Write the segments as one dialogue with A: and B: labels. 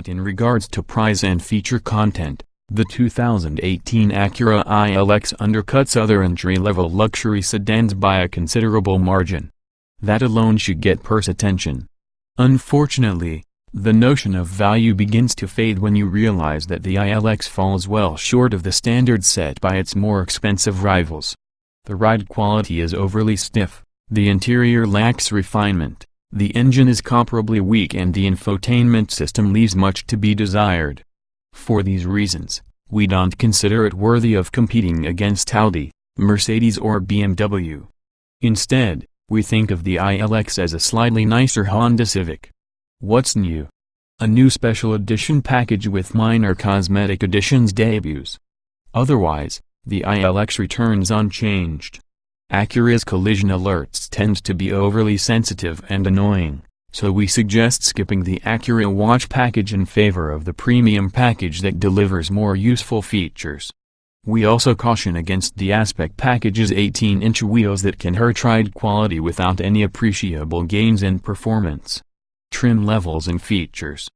A: In regards to price and feature content, the 2018 Acura ILX undercuts other entry-level luxury sedans by a considerable margin. That alone should get purse attention. Unfortunately, the notion of value begins to fade when you realize that the ILX falls well short of the standards set by its more expensive rivals. The ride quality is overly stiff, the interior lacks refinement, the engine is comparably weak, and the infotainment system leaves much to be desired. For these reasons, we don't consider it worthy of competing against Audi, Mercedes or BMW. Instead, we think of the ILX as a slightly nicer Honda Civic. What's new? A new special edition package with minor cosmetic additions debuts. Otherwise, the ILX returns unchanged. Acura's collision alerts tend to be overly sensitive and annoying, so we suggest skipping the Acura Watch package in favor of the premium package that delivers more useful features. We also caution against the Aspect package's 18-inch wheels that can hurt ride quality without any appreciable gains in performance. Trim levels and features.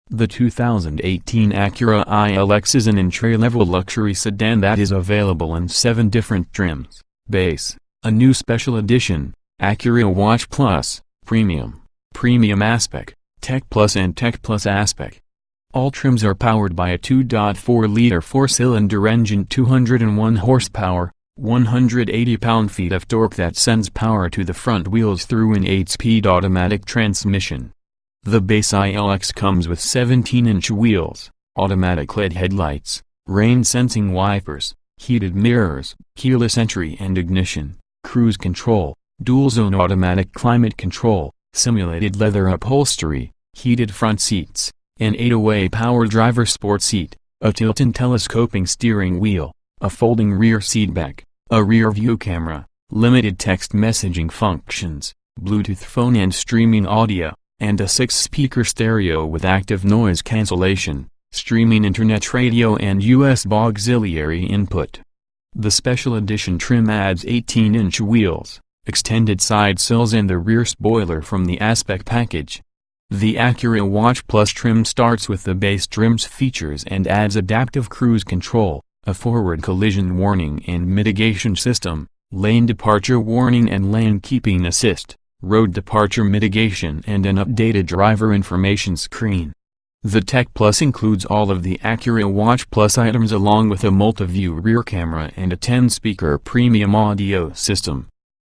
A: The 2018 Acura ILX is an entry-level luxury sedan that is available in 7 different trims: Base, a new special edition, Acura Watch Plus, Premium, Premium Aspect, Tech Plus and Tech Plus Aspect. All trims are powered by a 2.4-liter 4-cylinder engine, 201 horsepower, 180 pound-feet of torque that sends power to the front wheels through an 8-speed automatic transmission. The base ILX comes with 17-inch wheels, automatic LED headlights, rain-sensing wipers, heated mirrors, keyless entry and ignition, cruise control, dual-zone automatic climate control, simulated leather upholstery, heated front seats, an 8-way power driver sport seat, a tilt and telescoping steering wheel, a folding rear seatback, a rear view camera, limited text messaging functions, Bluetooth phone and streaming audio, and a 6-speaker stereo with active noise cancellation, streaming internet radio and USB auxiliary input. The special edition trim adds 18-inch wheels, extended side sills and the rear spoiler from the Aspect package. The Acura Watch Plus trim starts with the base trim's features and adds adaptive cruise control, a forward collision warning and mitigation system, lane departure warning and lane keeping assist, road departure mitigation and an updated driver information screen. The Tech Plus includes all of the Acura Watch Plus items along with a multi-view rear camera and a 10-speaker premium audio system.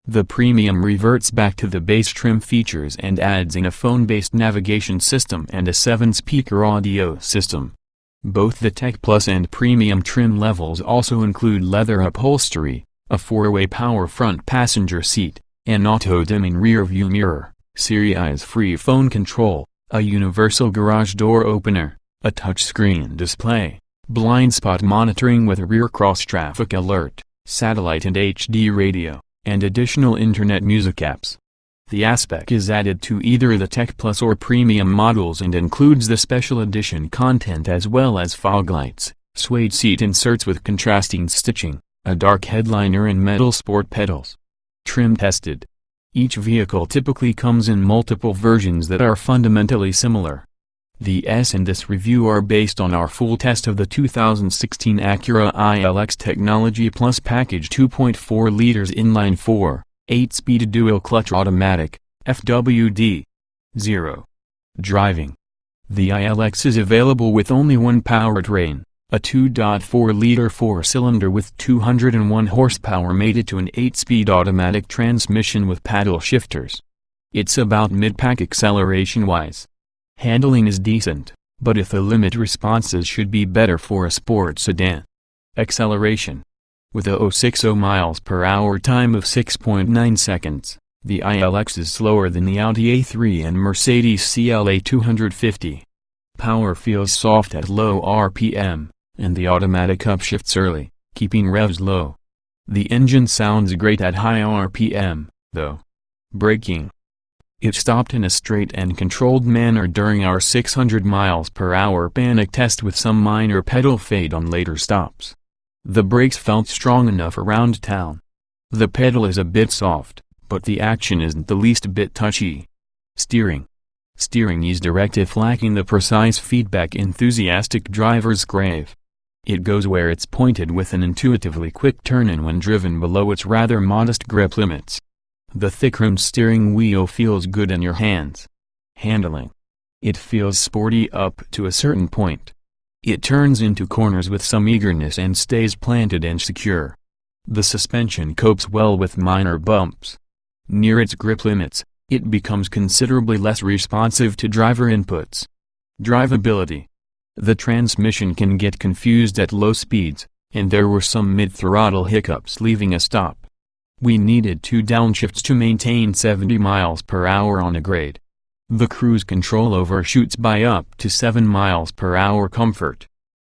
A: The Premium reverts back to the base trim features and adds in a phone-based navigation system and a 7-speaker audio system. Both the Tech Plus and Premium trim levels also include leather upholstery, a 4-way power front passenger seat, an auto-dimming rear-view mirror, Sirius-free phone control, a universal garage door opener, a touchscreen display, blind spot monitoring with a rear cross-traffic alert, satellite and HD radio, and additional internet music apps. The Aspect is added to either the Tech Plus or Premium models and includes the special edition content as well as fog lights, suede seat inserts with contrasting stitching, a dark headliner and metal sport pedals. Trim tested. Each vehicle typically comes in multiple versions that are fundamentally similar. The S in this review are based on our full test of the 2016 Acura ILX Technology Plus Package 2.4 liters inline-4, 8-speed dual-clutch automatic, FWD. 0. Driving. The ILX is available with only one powertrain, a 2.4-liter 4-cylinder with 201 horsepower mated to an 8-speed automatic transmission with paddle shifters. It's about mid-pack acceleration-wise. Handling is decent, but if the limit responses should be better for a sport sedan. Acceleration. With a 060 miles per hour time of 6.9 seconds, the ILX is slower than the Audi A3 and Mercedes CLA 250. Power feels soft at low RPM, and the automatic upshifts early, keeping revs low. The engine sounds great at high RPM, though. Braking. It stopped in a straight and controlled manner during our 600 miles per hour panic test with some minor pedal fade on later stops. The brakes felt strong enough around town. The pedal is a bit soft, but the action isn't the least bit touchy. Steering. Steering is directive, lacking the precise feedback enthusiastic drivers crave. It goes where it's pointed with an intuitively quick turn-in when driven below its rather modest grip limits. The thick-rimmed steering wheel feels good in your hands. Handling. It feels sporty up to a certain point. It turns into corners with some eagerness and stays planted and secure. The suspension copes well with minor bumps. Near its grip limits, it becomes considerably less responsive to driver inputs. Drivability. The transmission can get confused at low speeds, and there were some mid-throttle hiccups leaving a stop. We needed 2 downshifts to maintain 70 miles per hour on a grade. The cruise control overshoots by up to 7 miles per hour comfort.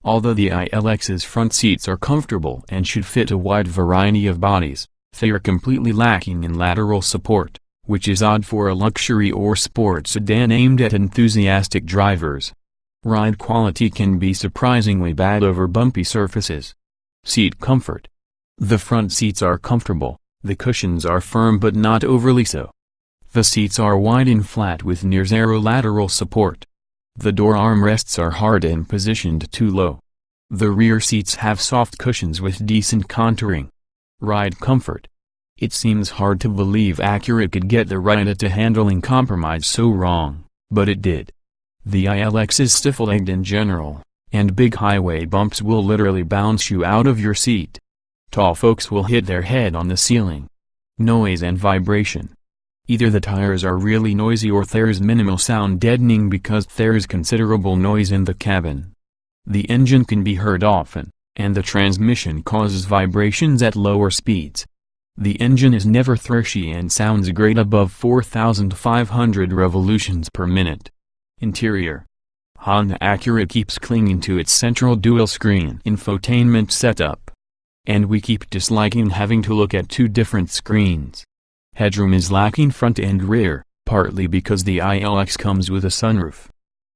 A: Although the ILX's front seats are comfortable and should fit a wide variety of bodies, they are completely lacking in lateral support, which is odd for a luxury or sport sedan aimed at enthusiastic drivers. Ride quality can be surprisingly bad over bumpy surfaces. Seat comfort. The front seats are comfortable, the cushions are firm but not overly so. The seats are wide and flat with near-zero lateral support. The door armrests are hard and positioned too low. The rear seats have soft cushions with decent contouring. Ride comfort. It seems hard to believe Acura could get the ride-to-handling compromise so wrong, but it did. The ILX is stiff-legged in general, and big highway bumps will literally bounce you out of your seat. Tall folks will hit their head on the ceiling. Noise and vibration. Either the tires are really noisy or there's minimal sound deadening because there's considerable noise in the cabin. The engine can be heard often, and the transmission causes vibrations at lower speeds. The engine is never thrashy and sounds great above 4,500 revolutions per minute. Interior. Honda Acura keeps clinging to its central dual-screen infotainment setup. And we keep disliking having to look at 2 different screens. Headroom is lacking front and rear, partly because the ILX comes with a sunroof.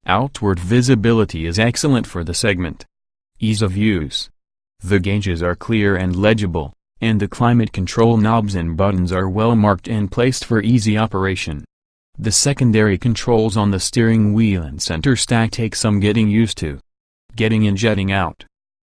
A: Outward visibility is excellent for the segment. Ease of use. The gauges are clear and legible, and the climate control knobs and buttons are well marked and placed for easy operation. The secondary controls on the steering wheel and center stack take some getting used to. Getting and jetting out.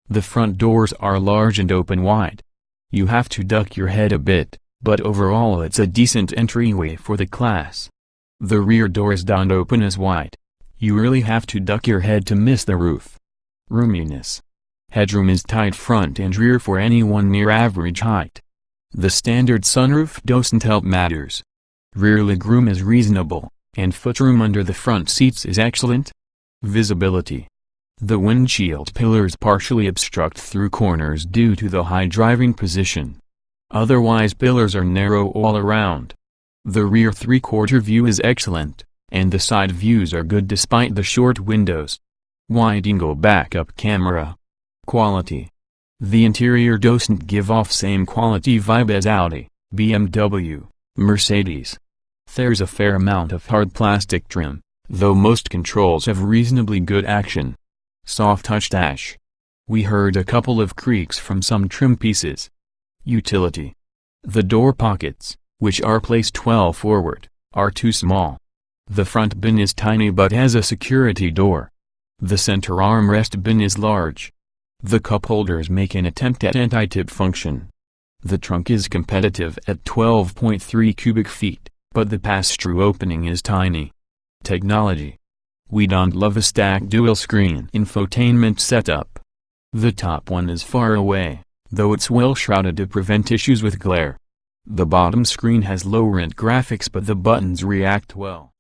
A: The front doors are large and open wide. You have to duck your head a bit, but overall it's a decent entryway for the class. The rear doors don't open as wide. You really have to duck your head to miss the roof. Roominess. Headroom is tight front and rear for anyone near average height. The standard sunroof doesn't help matters. Rear legroom is reasonable, and footroom under the front seats is excellent. Visibility. The windshield pillars partially obstruct through corners due to the high driving position. Otherwise pillars are narrow all around. The rear three-quarter view is excellent, and the side views are good despite the short windows. Wide-angle backup camera. Quality. The interior doesn't give off same quality vibe as Audi, BMW, Mercedes. There's a fair amount of hard plastic trim, though most controls have reasonably good action. Soft touch dash. We heard a couple of creaks from some trim pieces. Utility. The door pockets, which are placed well forward, are too small. The front bin is tiny but has a security door. The center armrest bin is large. The cup holders make an attempt at anti-tip function. The trunk is competitive at 12.3 cubic feet, but the pass-through opening is tiny. Technology. We don't love a stacked dual-screen infotainment setup. The top one is far away, though it's well shrouded to prevent issues with glare. The bottom screen has low-rent graphics but the buttons react well.